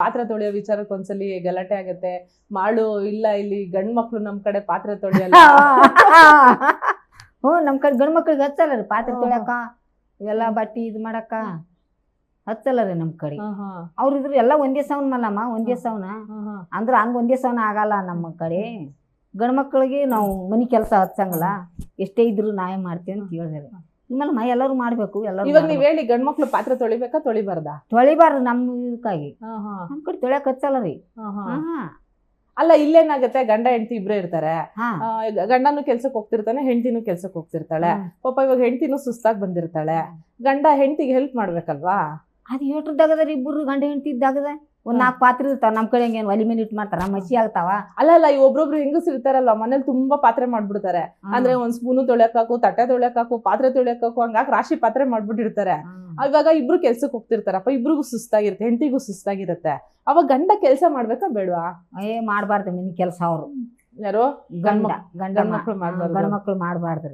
ಪಾತ್ರೆ ತೊಳೆಯೋ ವಿಚಾರಕ್ಕೆ ಒಂದ್ಸಲಿ ಗಲಾಟೆ ಆಗತ್ತೆ. ಮಾಡು ಇಲ್ಲ ಇಲ್ಲಿ ಗಂಡ್ ಮಕ್ಳು ನಮ್ ಕಡೆ ಪಾತ್ರೆ ತೊಳೆಯಲ್ಲ. ಹ್ಞೂ ನಮ್ಮ ಕಡೆ ಗಂಡು ಮಕ್ಳಿಗೆ ಹಚ್ಚಲ್ಲ ರೀ ಪಾತ್ರೆ ತೊಳ್ಯಾಕ ಇವೆಲ್ಲ ಬಟ್ಟಿ ಇದು ಮಾಡಕ್ಕ ಹಚ್ಚಲ್ಲ ರೀ ನಮ್ಮ ಕಡೆ. ಅವ್ರ ಇದ್ರು ಎಲ್ಲ ಒಂದೇ ಸೌನ್ ಮಲ್ಲಮ್ಮ ಒಂದೇ ಸೌನ ಅಂದ್ರೆ ಹಂಗ ಒಂದೇ ಸೌನ ಆಗಲ್ಲ ನಮ್ಮ ಕಡೆ. ಗಂಡು ಮಕ್ಳಿಗೆ ನಾವು ಮನಿ ಕೆಲಸ ಹಚ್ಚಂಗಲ್ಲ, ಎಷ್ಟೇ ಇದ್ರು ನಾವೇ ಮಾಡ್ತೀವಿ ಅಂತ ಹೇಳಿದ್ರೆ ನಿಮ್ಮಲ್ಲ ಎಲ್ಲರೂ ಮಾಡ್ಬೇಕು. ಎಲ್ಲರೂ ಇವಾಗ ನೀವ್ ಹೇಳಿ ಗಂಡ್ ಮಕ್ಳು ಪಾತ್ರೆ ತೊಳಿಬೇಕಾ ತೊಳಿಬಾರ್ದಾ? ತೊಳಿಬಾರ್ದು ನಮ್ಮ ಇದಕ್ಕಾಗಿ. ನಮ್ಮ ಕಡೆ ತೊಳ್ಯಾಕ ಹಚ್ಚಲ್ಲ ರೀ. ಅಲ್ಲ ಇಲ್ಲೇನಾಗತ್ತೆ, ಗಂಡ ಹೆಂಡತಿ ಇಬ್ರೇ ಇರ್ತಾರೆ. ಗಂಡನು ಕೆಲ್ಸಕ್ಕೆ ಹೋಗ್ತಿರ್ತಾನೆ, ಹೆಂಡತಿನೂ ಕೆಲ್ಸಕ್ಕೆ ಹೋಗ್ತಿರ್ತಾಳೆ. ಪಾಪ ಇವಾಗ ಹೆಂಡತಿನೂ ಸುಸ್ತಾಗಿ ಬಂದಿರ್ತಾಳೆ, ಗಂಡ ಹೆಂಡತಿಗೆ ಹೆಲ್ಪ್ ಮಾಡ್ಬೇಕಲ್ವಾ? ಅದು ಏಟ್ರದಾಗದ ಇಬ್ಬರು ಗಂಡ ಹೆಂಡತಿ ಇದ್ದಾಗದ ಒಂದ್ 4 ಪಾತ್ರೆ ಇರ್ತಾವ. ನಮ್ಮ ಕಡೆ ಹೆಂಗೇನು ಒಲಿ ಮೇಲೆ ಇಟ್ಟು ಮಾಡ್ತಾರ, ಮಸಿ ಆಗ್ತಾವ. ಅಲ್ಲ ಈ ಒಬ್ರೊಬ್ರು ಹೆಂಗಸ್ ಇರ್ತಾರಲ್ಲ ಮನೇಲಿ ತುಂಬಾ ಪಾತ್ರೆ ಮಾಡ್ಬಿಡ್ತಾರೆ. ಅಂದ್ರೆ ಒಂದ್ ಸ್ಪೂನು ತೊಳ್ಯಾಕಾಕು, ತಟ್ಟೆ ತೊಳ್ಯಾಕಾಕು, ಪಾತ್ರೆ ತೊಳ್ಯಾಕಾಕು, ಹಂಗಾಗಿ ರಾಶಿ ಪಾತ್ರೆ ಮಾಡ್ಬಿಟ್ಟಿರ್ತಾರೆ. ಇವಾಗ ಇಬ್ರು ಕೆಲ್ಸಕ್ಕೆ ಹೋಗ್ತಿರ್ತಾರಪ್ಪ, ಇಬ್ರಿಗೂ ಸುಸ್ತಾಗಿರುತ್ತೆ, ಹೆಂಡತಿಗೂ ಸುಸ್ತಾಗಿರುತ್ತೆ. ಅವಾಗ ಗಂಡ ಕೆಲ್ಸ ಮಾಡ್ಬೇಕಾ ಬೇಡವಾ? ಮಾಡ್ಬಾರ್ದು ಮನಿ ಕೆಲಸ. ಅವರು ಯಾರೋ ಗಂಡ ಗಂಡ ಮಕ್ಳು ಮಾಡ್ಬಾರ್ದು. ಗಂಡ ಮಕ್ಳು ಮಾಡ್ಬಾರ್ದ್ರಿ.